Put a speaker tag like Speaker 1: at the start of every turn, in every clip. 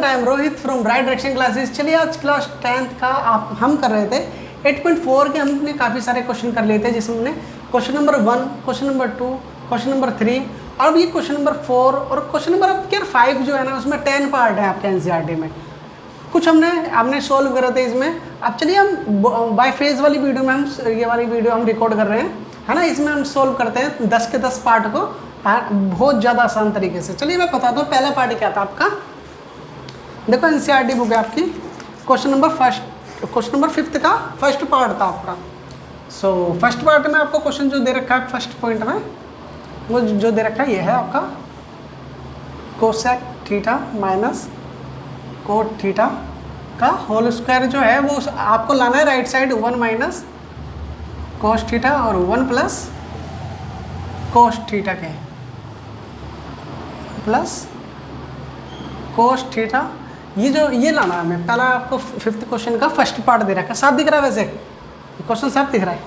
Speaker 1: Student, I am Rohit from right direction classes. चलिए आज class 10th का हम कर रहे थे 8.4 के। हमने काफ़ी सारे क्वेश्चन कर लिए थे, जिसमें हमने question number 1, question number 2, question number 3 और अब ये क्वेश्चन नंबर 4 और क्वेश्चन नंबर अब क्या 5 जो है ना, उसमें 10 पार्ट है आपके एनसीईआरटी में। कुछ हमने सोल्व करे थे इसमें। अब चलिए हम बाय फेज वाली वीडियो में ये वाली वीडियो हम रिकॉर्ड कर रहे हैं, है ना। इसमें हम सोल्व करते हैं 10 के 10 पार्ट को बहुत ज़्यादा आसान तरीके से। चलिए मैं बताता हूँ पहला पार्ट क्या था आपका। देखो एनसीईआरटी बुक है आपकी, क्वेश्चन नंबर 5th का फर्स्ट पार्ट था आपका। सो फर्स्ट पार्ट में आपको क्वेश्चन जो दे रखा है फर्स्ट पॉइंट में, वो जो दे रखा है ये है आपका cosec theta minus cot theta का होल स्क्वायर जो है वो आपको लाना है right side 1 minus cos theta और 1 प्लस कोस थीटा के प्लस कोस थीटा। ये लाना है हमें। पहला आपको 5th क्वेश्चन का फर्स्ट पार्ट दे रखा है, साफ दिख रहा है वैसे क्वेश्चन साफ दिख रहा है।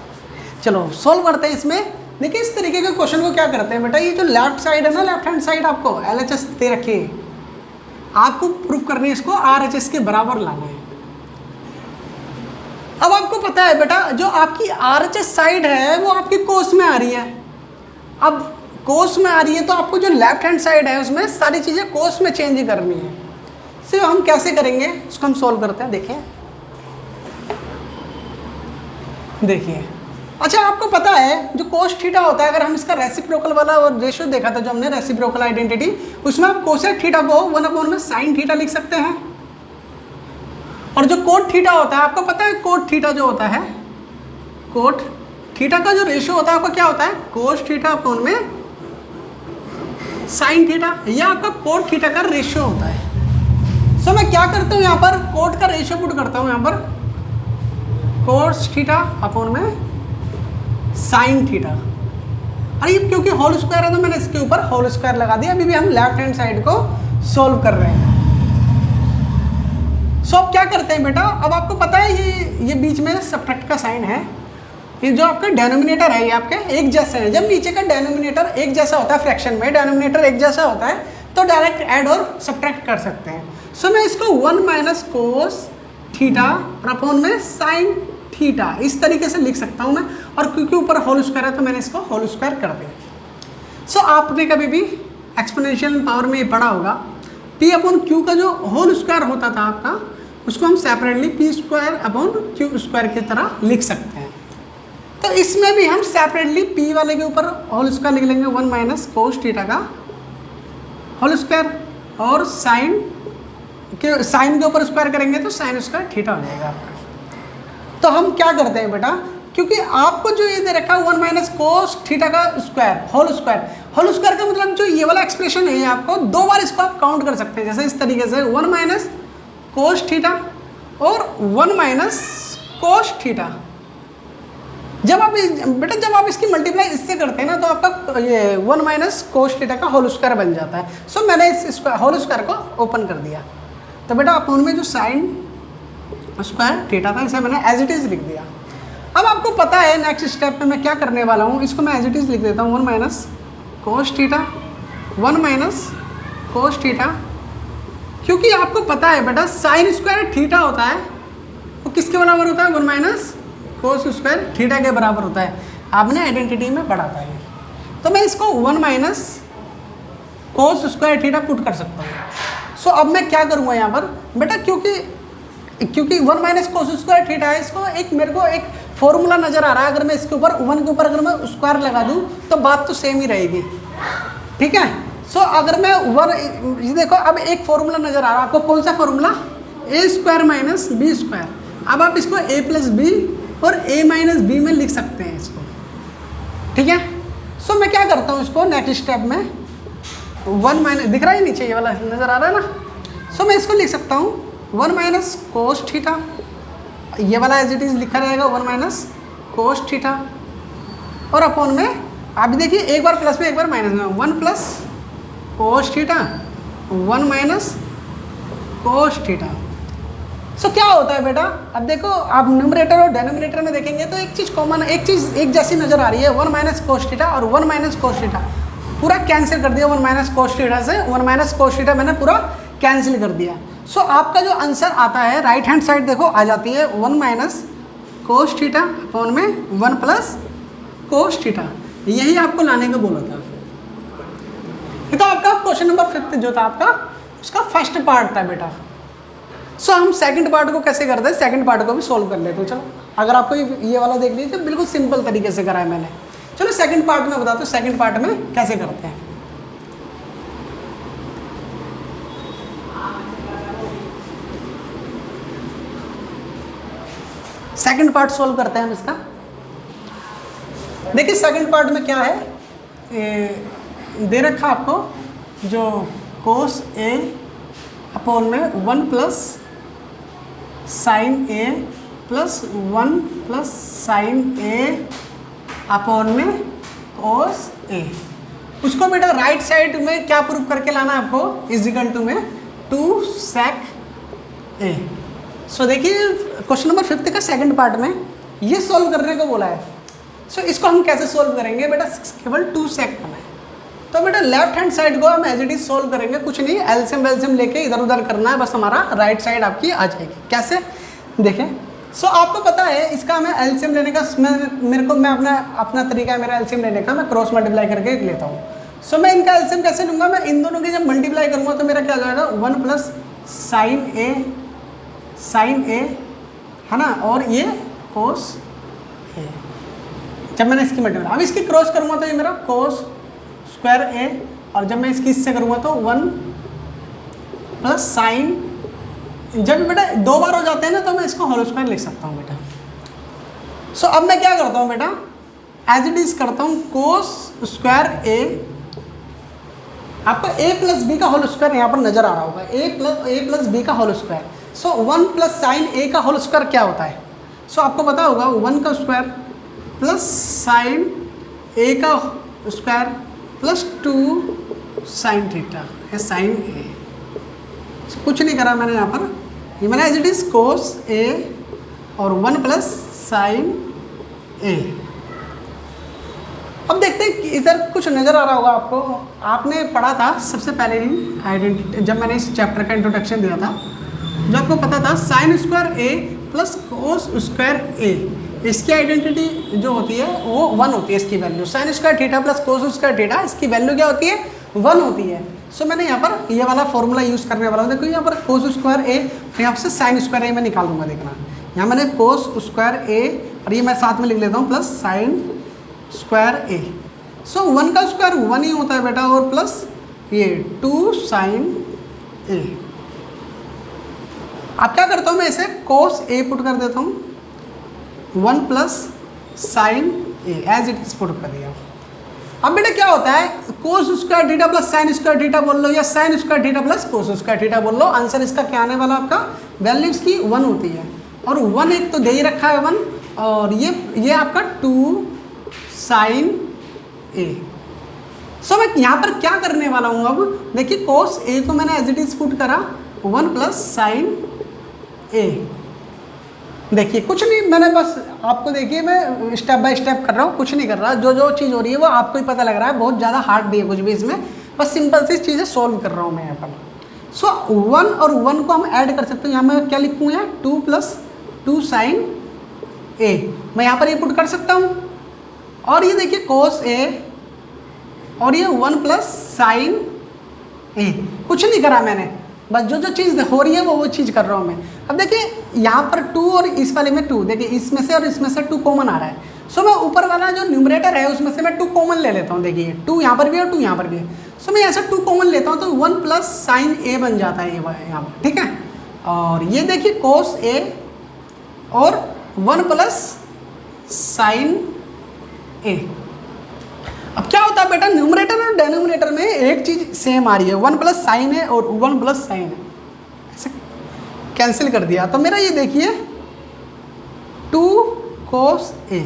Speaker 1: चलो सोल्व करते हैं इसमें। देखिए इस तरीके के क्वेश्चन को क्या करते हैं बेटा, ये जो लेफ्ट साइड है ना, लेफ्ट हैंड साइड आपको LHS दे रखी है, आपको प्रूव करनी है, इसको RHS के बराबर लाना है। अब आपको पता है बेटा जो आपकी RHS साइड है वो आपकी कोस में आ रही है। अब कोस में आ रही है तो आपको जो लेफ्ट हैंड साइड है उसमें सारी चीज़ें कोस में चेंज करनी है। सिर्फ हम कैसे करेंगे उसको हम सोल्व करते हैं। देखिए अच्छा आपको पता है जो कोस थीटा होता है, अगर हम इसका रेसिप्रोकल वाला और रेशियो देखा था जो हमने रेसिप्रोकल आइडेंटिटी, उसमें आप कोसेक थीटा को 1/, में साइन थीटा लिख सकते हैं। और जो कोट थीटा होता है, आपको पता है कोट थीटा जो होता है, कोट थीटा का जो रेशियो होता है आपका क्या होता है, कोस थीटा अपॉन में साइन थीटा। यह आपका कोट थीटा का रेशियो होता है। सो मैं क्या करता हूँ यहाँ पर कोट का रेशियो पुट करता हूँ यहाँ पर कोस थीटा अपॉन में साइन थीटा। अरे क्योंकि होल स्क्वायर है तो मैंने इसके ऊपर होल स्क्वायर लगा दिया। अभी भी हम लेफ्ट हैंड साइड को सोल्व कर रहे हैं। सो अब क्या करते हैं बेटा, अब आपको पता है ये बीच में सब्ट्रैक्ट का साइन है। ये जो आपका डेनोमिनेटर है ये आपके एक जैसे हैं। जब नीचे का डेनोमिनेटर एक जैसा होता है, फ्रैक्शन में डेनोमिनेटर एक जैसा होता है तो डायरेक्ट ऐड और सब्ट्रैक्ट कर सकते हैं। सो मैं इसको 1 माइनस कोस थीटा और अपॉन में साइन थीटा इस तरीके से लिख सकता हूँ मैं। और क्योंकि ऊपर होल स्क्वायर है तो मैंने इसको होल स्क्वायर कर दिया। सो आपने कभी भी एक्सपोनेंशियल पावर में ये पढ़ा होगा, P अपॉन Q का जो होल स्क्वायर होता था आपका, उसको हम सेपरेटली P² अपॉन Q² की तरह लिख सकते हैं। तो इसमें भी हम सेपरेटली P वाले के ऊपर होल स्क्वायर लिख लेंगे 1 माइनस कोस थीटा का होल स्क्वायर, और साइन के ऊपर स्क्वायर करेंगे तो साइन स्क्वायर थीटा हो जाएगा आपका। तो हम क्या करते हैं बेटा, क्योंकि आपको जो ये दे रखा है 1 माइनस कोस थीटा का स्क्वायर होल स्क्वायर का मतलब जो ये वाला एक्सप्रेशन है आपको 2 बार इसको आप काउंट कर सकते हैं। जैसे इस तरीके से 1 माइनस कोस थीटा और 1 माइनस कोस थीटा। जब आप इसकी मल्टीप्लाई इससे करते हैं ना तो आपका ये 1 माइनस कोस थीटा का होल स्क्वायर बन जाता है। सो मैंने इस होल स्क्वायर को ओपन कर दिया। तो बेटा अपॉन में जो साइन स्क्वायर थीटा था इसे मैंने एज इट इज़ लिख दिया। अब आपको पता है नेक्स्ट स्टेप में मैं क्या करने वाला हूँ, इसको मैं एज इट इज़ लिख देता हूँ 1 minus cos theta 1 minus cos theta. क्योंकि आपको पता है बेटा साइन स्क्वायर थीटा होता है वो किसके बराबर होता है, 1 माइनस कोस स्क्वायर थीटा के बराबर होता है। आपने आइडेंटिटी में पढ़ा था ये। तो मैं इसको 1 माइनस कोस स्क्वायर थीटा पुट कर सकता हूँ। सो अब मैं क्या करूँगा यहाँ पर बेटा, क्योंकि 1 माइनस कोस स्क्वायर थीटा है, इसको मेरे को एक फॉर्मूला नज़र आ रहा है। अगर मैं इसके ऊपर 1 के ऊपर अगर मैं स्क्वायर लगा दूँ तो बात तो सेम ही रहेगी, ठीक है। सो अगर मैं 1 ये देखो अब एक फॉर्मूला नज़र आ रहा है आपको, कौन सा फॉर्मूला, a² माइनस b²। अब आप इसको a प्लस बी और a माइनस बी में लिख सकते हैं इसको, ठीक है। सो मैं क्या करता हूँ इसको नेक्स्ट स्टेप में 1 माइनस दिख रहा है नीचे ये वाला नज़र आ रहा है ना। सो मैं इसको लिख सकता हूँ 1 माइनस कोस थीटा, ये वाला एज इट इज़ लिखा रहेगा 1 माइनस कोस थीटा, और अपॉन में आप देखिए एक बार प्लस में एक बार माइनस में 1 plus cos theta 1 minus cos theta. So क्या होता है बेटा, अब देखो आप न्यूमरेटर और डेनोमिनेटर में देखेंगे तो एक चीज़ कॉमन, एक चीज़ एक जैसी नज़र आ रही है, 1 माइनस कोस थीटा और 1 माइनस कोस थीटा पूरा कैंसिल कर दिया। 1 माइनस कोस थीटा से 1 माइनस कोस थीटा मैंने पूरा कैंसिल कर दिया। सो आपका जो आंसर आता है राइट हैंड साइड देखो आ जाती है 1 माइनस कोस थीटा अपॉन में 1 प्लस कोस थीटा। यही आपको लाने का बोला था। ये तो आपका क्वेश्चन नंबर 5 जो था आपका उसका फर्स्ट पार्ट था बेटा। सो हम सेकंड पार्ट को कैसे करते हैं, सेकंड पार्ट को भी सोल्व कर लेते हैं। चलो अगर आपको ये वाला देख लीजिए बिल्कुल सिंपल तरीके से करा है मैंने। चलो सेकंड पार्ट में बताते हूँ सेकंड पार्ट में कैसे करते हैं। सेकंड पार्ट सोल्व करते हैं हम इसका। देखिए सेकंड पार्ट में क्या है, दे रखा आपको जो कोस ए अपॉन में 1 प्लस साइन ए प्लस 1 प्लस साइन ए अपॉन में कोस ए। उसको बेटा राइट साइड में क्या प्रूव करके लाना है आपको, इज इक्वल टू में 2 सेक ए। सो देखिए क्वेश्चन नंबर 5 का सेकंड पार्ट में ये सॉल्व करने को बोला है। सो इसको हम कैसे सॉल्व करेंगे बेटा, केवल 2 सेक करना है। तो बेटा लेफ्ट हैंड साइड को हम एज इट इज सॉल्व करेंगे, कुछ नहीं एलसीएम वेलसीएम लेके इधर उधर करना है, बस हमारा राइट साइड आपकी आ जाएगी। कैसे देखें, सो आपको पता है इसका मैं एलसीएम लेने का मैं अपना तरीका है मेरा एलसीएम लेने का, मैं क्रॉस मल्टीप्लाई करके लेता हूँ। सो मैं इनका एलसीएम कैसे लूँगा, मैं इन दोनों की जब मल्टीप्लाई करूँगा तो मेरा क्या आ जाएगा 1 प्लस साइन ए है ना, और ये कोस ए। जब मैंने इसकी मल्टीप्लाई, अब इसकी क्रॉस करूँगा तो ये मेरा कोस स्क्वायर ए, और जब मैं इसकी इससे करूँगा तो 1 प्लस साइन, जब बेटा 2 बार हो जाते हैं ना तो मैं इसको होल स्क्वायर लिख सकता हूँ बेटा। सो अब मैं क्या करता हूँ बेटा, एज इट इज करता हूँ कोस स्क्वायर ए, आपको a प्लस बी का होल स्क्वायर यहाँ पर नजर आ रहा होगा, a प्लस बी का होल स्क्वायर। सो 1 प्लस साइन ए का होल स्क्वायर क्या होता है, सो आपको पता होगा 1 का स्क्वायर प्लस साइन ए का स्क्वायर प्लस 2 साइन थीटा है साइन ए। कुछ नहीं करा मैंने यहाँ पर, ये मैंने एज इट इज कोस ए और 1 प्लस साइन ए। अब देखते हैं कि इधर कुछ नज़र आ रहा होगा आपको, आपने पढ़ा था सबसे पहले ही आइडेंटिटी, जब मैंने इस चैप्टर का इंट्रोडक्शन दिया था, जो आपको पता था साइन स्क्वायर ए प्लस कोस स्क्वायर ए, इसकी आइडेंटिटी जो होती है वो 1 होती है, इसकी value sign square theta plus cos square theta, इसकी वैल्यू क्या होती है 1 होती है। सो मैंने यहाँ पर ये वाला फॉर्मूला यूज़ करने वाला हूँ। देखो यहाँ पर कोस स्क्वायर ए, यहाँ से साइन स्क्वायर ए मैं निकाल दूंगा, देखना यहाँ मैंने कोस स्क्वायर ए और ये मैं साथ में लिख लेता हूँ प्लस साइन स्क्वायर ए। सो 1 का स्क्वायर 1 ही होता है बेटा, और प्लस ये 2 साइन ए। अब क्या करता हूँ मैं इसे कोस ए पुट कर देता हूँ, 1 plus sine A as it is put कर दिया। अब बेटा क्या होता है, cos square theta plus sine square theta बोल लो या sine square theta plus cos square theta बोल लो, आंसर इसका क्या आने वाला आपका, वैल्यू इसकी 1 होती है, और 1 एक तो दे ही रखा है 1, और ये आपका 2 साइन ए। सो मैं यहाँ पर क्या करने वाला हूँ, अब देखिए कोस ए को मैंने एज इट इज पुट करा 1 प्लस साइन ए। देखिए कुछ नहीं, मैंने बस आपको देखिए मैं स्टेप बाय स्टेप कर रहा हूँ, कुछ नहीं कर रहा, जो चीज़ हो रही है वो आपको ही पता लग रहा है, बहुत ज़्यादा हार्ड नहीं है कुछ भी इसमें, बस सिंपल सी चीज़ें सॉल्व कर रहा हूँ मैं यहाँ पर। सो 1 और 1 को हम ऐड कर सकते हैं, यहाँ मैं क्या लिखूँ यहाँ 2 प्लस 2 साइन ए, मैं यहाँ पर ये पुट कर सकता हूँ, और ये देखिए कोस ए और ये 1 प्लस साइन ए। कुछ नहीं करा मैंने, बस जो चीज़ हो रही है वो चीज़ कर रहा हूँ मैं। अब देखिए यहाँ पर 2 और इस वाले में 2, देखिए इसमें से और इसमें से 2 कॉमन आ रहा है। सो मैं ऊपर वाला जो न्यूमरेटर है उसमें से मैं 2 कॉमन ले लेता हूँ, देखिए 2 यहाँ पर भी और 2 यहाँ पर भी है। सो मैं यहाँ से 2 कॉमन लेता हूँ तो 1 प्लस साइन ए बन जाता है ये यहाँ पर, ठीक है। और ये देखिए कोस ए और 1 प्लस साइन ए। अब क्या होता है बेटा, न्यूमरेटर और डेनोमिनेटर में एक चीज़ सेम आ रही है, 1 प्लस साइन है और 1 प्लस साइन है, ऐसे कैंसिल कर दिया तो मेरा ये देखिए 2 कोस ए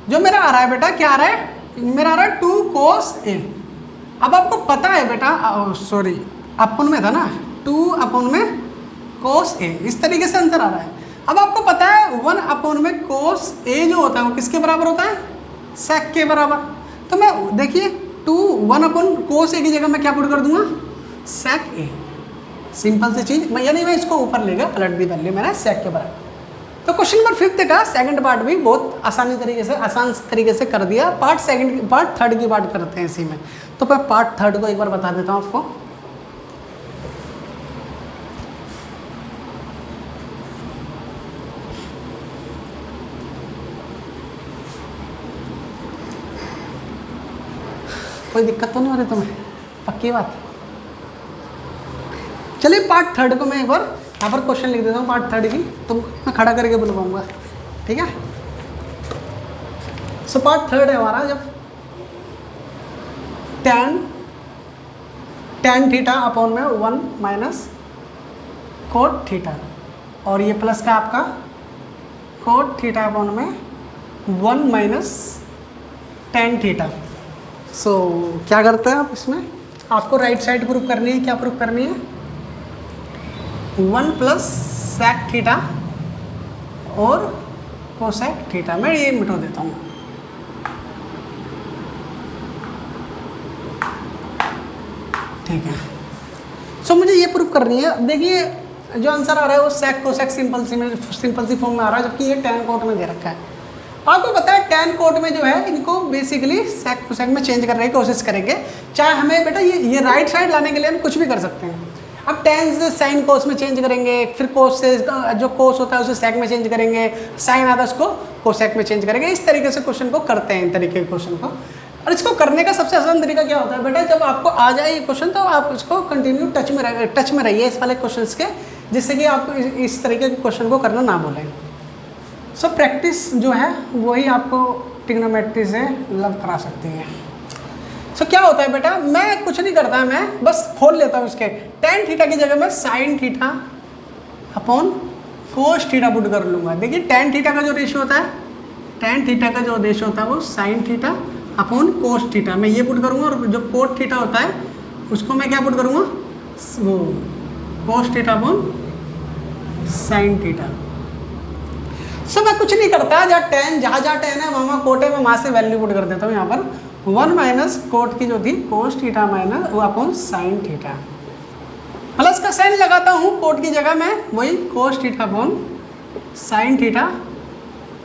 Speaker 1: जो मेरा आ रहा है बेटा, क्या आ रहा है, मेरा आ रहा है 2 कोस ए। अब आपको पता है बेटा, सॉरी अपन में था ना 2 अपन में कोस ए, इस तरीके से आंसर आ रहा है। अब आपको पता है 1 अपन में कोस ए जो होता है वो किसके बराबर होता है, सेक के बराबर। तो मैं देखिए 1 अपन कोस ए की जगह मैं क्या पुट कर दूंगा, सेक ए। सिंपल सी चीज़, यानी मैं इसको ऊपर ले गया, पलट दी वैल्यू मैंने सेक के बराबर। तो क्वेश्चन नंबर 5 का सेकंड पार्ट भी बहुत आसान तरीके से कर दिया। पार्ट थर्ड की बात करते हैं इसी में। तो मैं पार्ट थर्ड को एक बार बता देता हूँ आपको। कोई दिक्कत तो नहीं हो रही तुम्हें? पक्की बात? चलिए पार्ट थर्ड को मैं एक बार यहाँ पर क्वेश्चन लिख देता हूँ पार्ट थर्ड की, तो मैं खड़ा करके बुलवाऊंगा, ठीक है। सो पार्ट थर्ड है हमारा, जब tan थीटा अपॉन में 1 माइनस कोट थीटा, और ये प्लस का आपका कोट थीटा अपॉन में 1 माइनस tan थीटा। सो क्या करते हैं आप इसमें, आपको राइट साइड प्रूफ करनी है। क्या प्रूफ करनी है? 1 प्लस सेक थीटा और कोसेक थीटा। मैं ये मिटा देता हूँ। ठीक है। सो मुझे ये प्रूफ करनी है। देखिए जो आंसर आ रहा है वो सेक कोसेक सिंपल सी फॉर्म में आ रहा है, जबकि ये tan कोट में दे रखा है। आपको पता है tan कोट में जो है इनको बेसिकली सेक कोसेक में चेंज करने की कोशिश करेंगे। चाहे हमें बेटा ये राइट साइड लाने के लिए हम कुछ भी कर सकते हैं। अब tan से साइन कोस में चेंज करेंगे, फिर कोस से जो कोस होता है उसे सेक में चेंज करेंगे, साइन आता है उसको कोसेक में चेंज करेंगे। इस तरीके से क्वेश्चन को करते हैं, इन तरीके के क्वेश्चन को। और इसको करने का सबसे आसान तरीका क्या होता है बेटा, जब आपको आ जाए ये क्वेश्चन तो आप इसको कंटिन्यू टच में रहिए इस वाले क्वेश्चन के, जिससे कि आप इस तरीके के क्वेश्चन को करना ना भूलें। सो प्रैक्टिस जो है वही आपको ट्रिग्नोमेट्री से लव करा सकती है। सो क्या होता है बेटा, मैं कुछ नहीं करता, मैं बस खोल लेता हूँ इसके। tan थीटा की जगह मैं sign theta upon cos theta put कर लूँगा। देखिए tan थीटा का जो रेशियो होता है, tan थीटा का जो रेशियो होता है वो sign theta upon cos theta, मैं ये पुट करूँगा। और जो कोट थीटा होता है उसको मैं क्या पुट करूँगा, वो cos theta upon sine theta. So मैं कुछ नहीं करता, जहाँ tan है वहाँ कोट है, मैं वहाँ से वैल्यू पुट कर देता हूँ। यहाँ पर 1 माइनस कोट की जो थी कोस थीटा माइनस वो अपॉन साइन थीटा, प्लस का साइन लगाता हूँ कोट की जगह में, वही कोस theta upon sine theta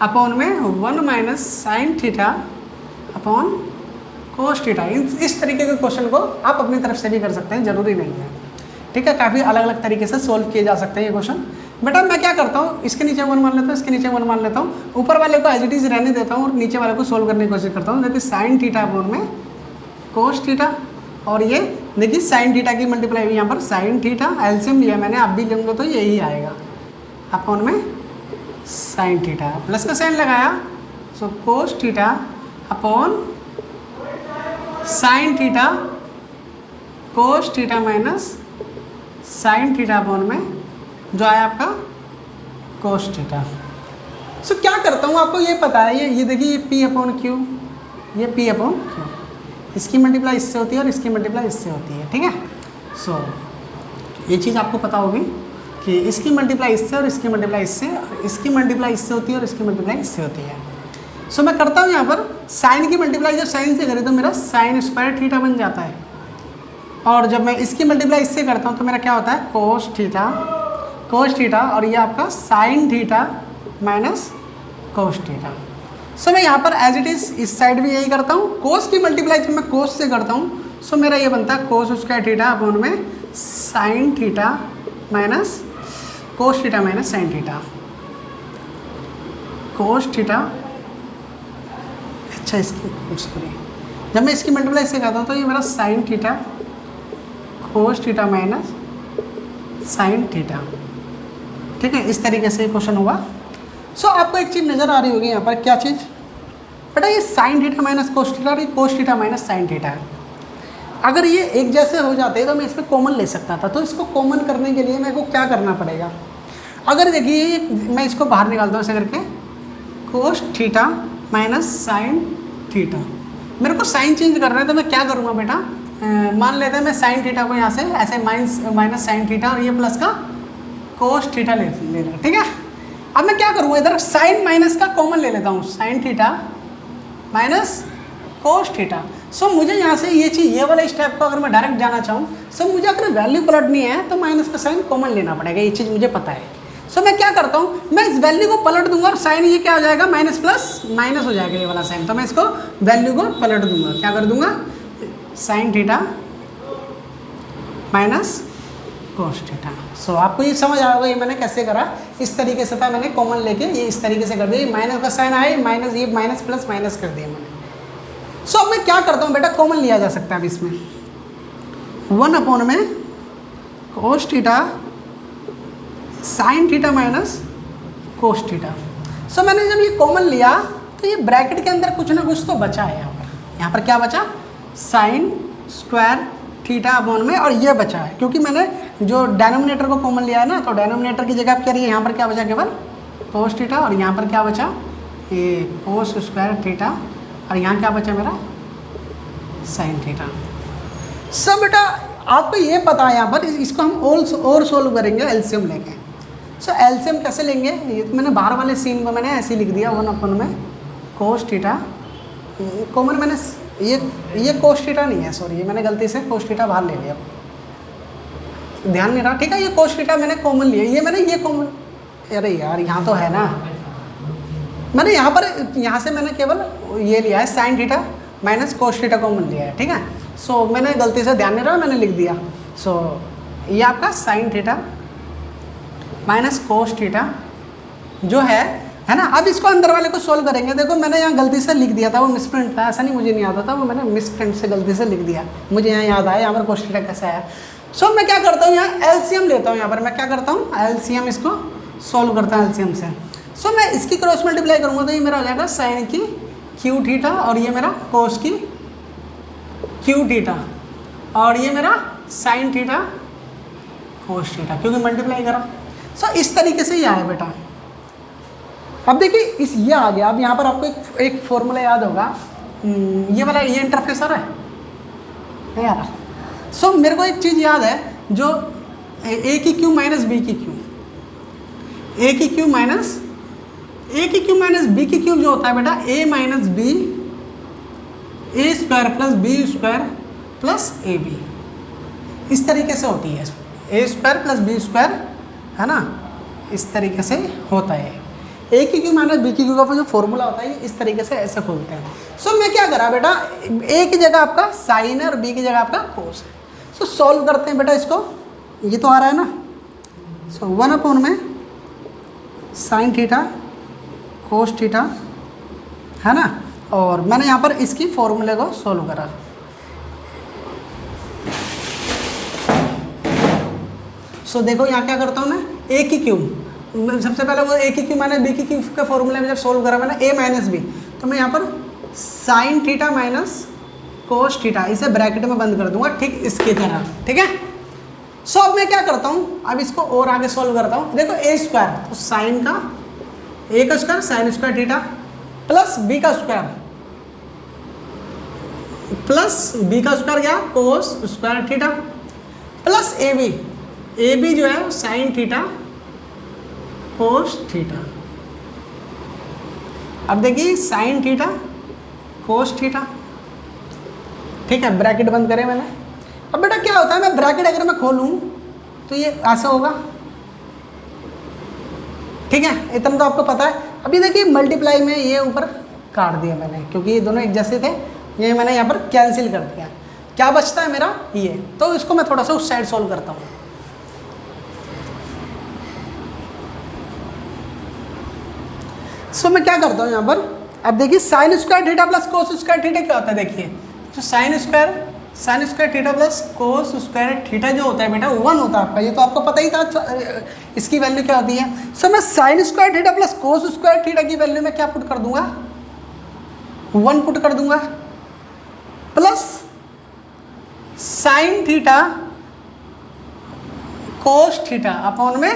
Speaker 1: upon में 1 minus sine theta upon cos theta. इस तरीके के क्वेश्चन को आप अपनी तरफ से भी कर सकते हैं, जरूरी नहीं है, ठीक है। काफ़ी अलग अलग तरीके से सोल्व किए जा सकते हैं ये क्वेश्चन। बेटा मैं क्या करता हूँ, इसके नीचे 1 मान लेता हूँ, इसके नीचे 1 मान लेता हूँ, ऊपर वाले को एज इट इज रहने देता हूँ और नीचे वाले को सोल्व करने की कोशिश करता हूँ। देखिए साइन थीटा अपॉन में कोस थीटा, और ये देखिए साइन थीटा की मल्टीप्लाई हुई यहाँ पर साइन थीटा, एलसीएम लिया मैंने, आप भी लेंगे तो यही आएगा, अपॉन में साइन थीटा, प्लस का साइन लगाया, so cos theta upon sine theta, cos theta minus sine theta upon में जो आया आपका कोस थीटा। सो क्या करता हूँ आपको ये पता है, ये देखिए ये पी अपॉन क्यू, ये पी अपॉन क्यू, इसकी मल्टीप्लाई इससे होती है और इसकी मल्टीप्लाई इससे होती है, ठीक है। सो ये चीज़ आपको पता होगी कि इसकी मल्टीप्लाई इससे और इसकी मल्टीप्लाई इससे, और इसकी मल्टीप्लाई इससे होती है और इसकी मल्टीप्लाई इससे होती है। सो मैं करता हूँ यहाँ पर साइन की मल्टीप्लाई जब साइन से करें तो मेरा साइन स्क्वायर थीटा बन जाता है, और जब मैं इसकी मल्टीप्लाई इससे करता हूँ तो मेरा क्या होता है कोस थीटा, और ये आपका sine theta minus cos theta. So मैं यहाँ पर एज इट इज़ इस साइड भी यही करता हूँ। कोस की मल्टीप्लाई जब मैं कोस से करता हूँ सो मेरा ये बनता है कोस स्क्वायर थीटा अपॉन में sine theta minus cos theta minus sine theta, cos theta. अच्छा इसकी सॉरी, जब मैं इसकी मल्टीप्लाई से करता हूँ तो ये मेरा sign theta cos theta minus sine theta, ठीक है। इस तरीके से क्वेश्चन होगा। सो आपको एक चीज़ नज़र आ रही होगी यहाँ पर, क्या चीज़ बेटा, ये sign theta minus cos theta और ये कोस थीटा माइनस साइन थीटा है। अगर ये एक जैसे हो जाते तो मैं इसमें कॉमन ले सकता था। तो इसको कॉमन करने के लिए मेरे को क्या करना पड़ेगा, अगर देखिए मैं इसको बाहर निकालता हूँ ऐसे करके, कोस थीटा माइनस साइन थीटा, मेरे को साइन चेंज करना है तो मैं क्या करूँगा बेटा, मान लेते हैं मैं साइन थीटा को यहाँ से ऐसे माइनस साइन थीटा और ये प्लस का कोस थीटा ले लेगा, ठीक है। अब मैं क्या करूँगा, इधर साइन माइनस का कॉमन ले लेता हूँ, sine theta minus cos theta. So मुझे यहाँ से ये चीज़, ये वाला स्टेप को अगर मैं डायरेक्ट जाना चाहूँ, सो मुझे अगर वैल्यू पलटनी है तो माइनस का साइन कॉमन लेना पड़ेगा, ये चीज़ मुझे पता है। सो मैं क्या करता हूँ, मैं इस वैल्यू को पलट दूंगा और साइन ये क्या हो जाएगा, माइनस प्लस माइनस हो जाएगा ये वाला साइन। तो मैं इसको वैल्यू को पलट दूंगा, क्या कर दूंगा, sine theta minus cos theta. So आपको ये समझ आएगा ये मैंने कैसे करा, इस तरीके से था, मैंने कॉमन लेके ये इस तरीके से कर दिया, माइनस का साइन आए, माइनस ये माइनस प्लस माइनस कर दिया मैंने। सो अब मैं क्या करता हूँ बेटा, कॉमन लिया जा सकता है अब इसमें, 1 में cos theta sine theta minus cos theta. So मैंने जब ये कॉमन लिया तो ये ब्रैकेट के अंदर कुछ ना कुछ तो बचा है यहाँ पर क्या बचा, साइन स्क्वायर थीटा अपॉन में, और ये बचा है क्योंकि मैंने जो डेनोमिनेटर को कॉमन लिया है ना, तो डेनोमिनेटर की जगह क्या रही है, यहाँ पर क्या बचा केवल कोस थीटा, और यहाँ पर क्या बचा, ये कोस स्क्वायर थीटा, और यहाँ क्या बचा मेरा साइन थीटा। सब बेटा आपको ये पता है, यहाँ पर इसको हम और सोल्व करेंगे एलसीएम लेके। सो एलसीएम कैसे लेंगे, ये तो मैंने बाहर वाले सीन को मैंने ऐसे ही लिख दिया, 1 में कोस थीटा कॉमन, मैंने ये कोस थीटा नहीं है, सॉरी, ये मैंने गलती से कोस थीटा बाहर ले लिया, ध्यान नहीं रहा, ठीक है, ये कोस थीटा मैंने कॉमन लिया, ये मैंने ये कॉमन, अरे यार यहाँ तो है ना, मैंने यहाँ से मैंने केवल ये लिया है sign theta minus cos theta common लिया है, ठीक है। सो मैंने गलती से, ध्यान नहीं रहा, मैंने लिख दिया। सो ये आपका sine theta minus cos theta जो है ना। अब इसको अंदर वाले को सोल्व करेंगे। देखो मैंने यहाँ गलती से लिख दिया था, वो मिसप्रिंट था, ऐसा नहीं मुझे नहीं आता था, वो मैंने मिसप्रिंट से गलती से लिख दिया, मुझे यहाँ याद आया यहाँ पर कोस थीटा कैसे आया। सो मैं क्या करता हूँ, यहाँ एलसीएम लेता हूँ, यहाँ पर मैं क्या करता हूँ, एलसीएम इसको सोल्व करता हूँ एलसीएम से। सो मैं इसकी क्रॉस मल्टीप्लाई करूँगा तो ये मेरा हो जाएगा साइन की क्यू थीटा, और ये मेरा कोस की क्यू थीटा, और ये मेरा साइन थीटा कोस थीटा, क्योंकि मल्टीप्लाई करा। सो इस तरीके से ये आया बेटा। अब देखिए इस ये आ गया। अब यहाँ पर आपको एक फॉर्मूला याद होगा, ये वाला, ये इंटरफेस आ रहा है नहीं आ रहा। सो मेरे को एक चीज़ याद है, जो ए की क्यू माइनस बी की क्यू, ए की क्यू माइनस बी की क्यूब जो होता है बेटा, A minus B A square plus B square plus A B, इस तरीके से होती है। A square plus B square है ना, इस तरीके से होता है। ए की क्यू माइनस बी की क्यू का जो फॉर्मूला होता है इस तरीके से ऐसे खोलते हैं। सो मैं क्या करा बेटा, ए की जगह आपका साइन है और बी की जगह आपका कोस है। सो सॉल्व करते हैं बेटा इसको, ये तो आ रहा है ना। सो 1 में साइन थीटा कोस थीटा है ना, और मैंने यहाँ पर इसकी फॉर्मूले को सॉल्व करा। सो देखो यहाँ क्या करता हूँ मैं, ए की क्यूब, सबसे पहले वो ए की क्यूब माइनस बी की क्यूब के फॉर्मूले में जब सोल्व करा मैंने, ए माइनस बी, तो मैं यहाँ पर sign theta minus cos theta इसे ब्रैकेट में बंद कर दूंगा, ठीक इसकी तरह, ठीक है। सो अब मैं क्या करता हूँ, अब इसको और आगे सोल्व करता हूँ। देखो ए स्क्वायर, तो साइन का ए का square sine square theta plus B का स्क्वायर क्या, cos square theta plus A B जो है साइन थीटा कोस थीटा। अब देखिए साइन थीटा कोस थीटा, ठीक है, ब्रैकेट बंद करें मैंने। अब बेटा क्या होता है, मैं ब्रैकेट अगर मैं खोलूं तो ये ऐसा होगा, ठीक है, इतना तो आपको पता है। अभी देखिए मल्टीप्लाई में ये ऊपर काट दिया मैंने, क्योंकि ये दोनों एक जैसे थे, ये मैंने यहाँ पर कैंसिल कर दिया। क्या बचता है मेरा ये, तो इसको मैं थोड़ा सा उस साइड सोल्व करता हूँ। सो मैं क्या करता हूँ यहाँ पर, अब देखिए sign square theta plus cos square theta क्या होता है, देखिए जो sign square theta plus cos square theta जो होता है बेटा 1 होता है आपका, ये तो आपको पता ही था इसकी वैल्यू क्या होती है। सो मैं sign square theta plus cos square theta की वैल्यू में क्या पुट कर दूंगा, 1 पुट कर दूंगा, plus sign theta cos theta upon में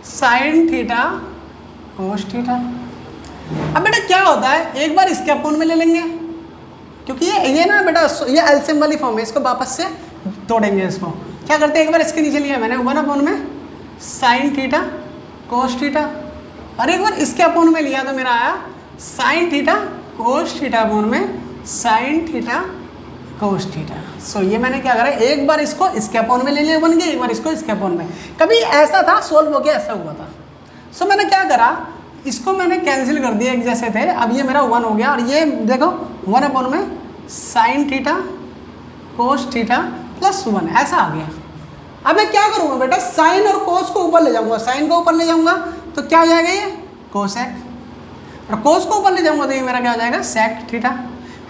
Speaker 1: साइन थीटा कोस थीटा। अब बेटा क्या होता है, एक बार इसके अपॉन में ले लेंगे, क्योंकि ये ना बेटा ये एलसीएम वाली फॉर्म है, इसको वापस से तोड़ेंगे। इसको क्या करते हैं, एक बार इसके नीचे लिया मैंने 1 में साइन थीटा कोस थीटा, और एक बार इसके अपॉन में लिया तो मेरा आया sign theta cos theta upon में साइन थीटा कोस थीटा। सो ये मैंने क्या करा, एक बार इसको इसके अपॉन में ले लिया बन गया, एक बार इसको इसके अपॉन में। कभी ऐसा था सोल्व हो गया, ऐसा हुआ था। सो मैंने क्या करा, इसको मैंने कैंसिल कर दिया, एक जैसे थे। अब ये मेरा 1 हो गया और ये देखो 1 अपॉन में sine theta cos theta plus 1 ऐसा आ गया। अब मैं क्या करूँगा बेटा, साइन और कोस को ऊपर ले जाऊँगा, साइन को ऊपर ले जाऊँगा तो क्या आ जाएगा ये कोसेक, और कोस को ऊपर ले जाऊँगा तो ये मेरा क्या आ जाएगा सेक थीटा,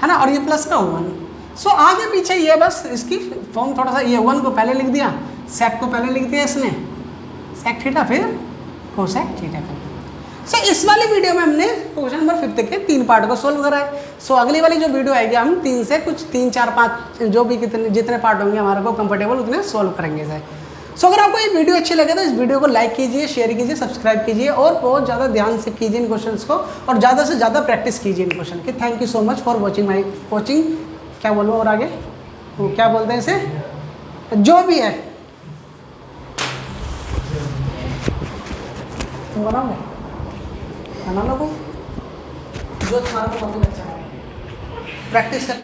Speaker 1: है ना। और ये प्लस का 1। सो आगे पीछे ये बस इसकी फॉर्म थोड़ा सा, ये 1 को पहले लिख दिया, सेक को पहले लिख दिया इसने, सेक थीटा फिर कोसेक थीटा का। सो इस वाली वीडियो में हमने क्वेश्चन नंबर 5 के 3 पार्ट को सोल्व करा है। सो अगली वाली जो वीडियो आएगी हम 3 से कुछ 3, 4, 5 जो भी जितने पार्ट होंगे हमारे को कंफर्टेबल उतने सोल्व करेंगे सर। सो अगर आपको ये वीडियो अच्छी लगे तो इस वीडियो को लाइक कीजिए, शेयर कीजिए, सब्सक्राइब कीजिए और बहुत ज़्यादा ध्यान से कीजिए इन क्वेश्चंस को और ज़्यादा से ज़्यादा प्रैक्टिस कीजिए इन क्वेश्चन की। Thank you so much for watching my coaching. क्या बोलूँ और आगे वो क्या बोलते हैं इसे, जो भी है तुम बनाओगे, बना लो कोई जो तुम्हारा को अच्छा है, प्रैक्टिस कर।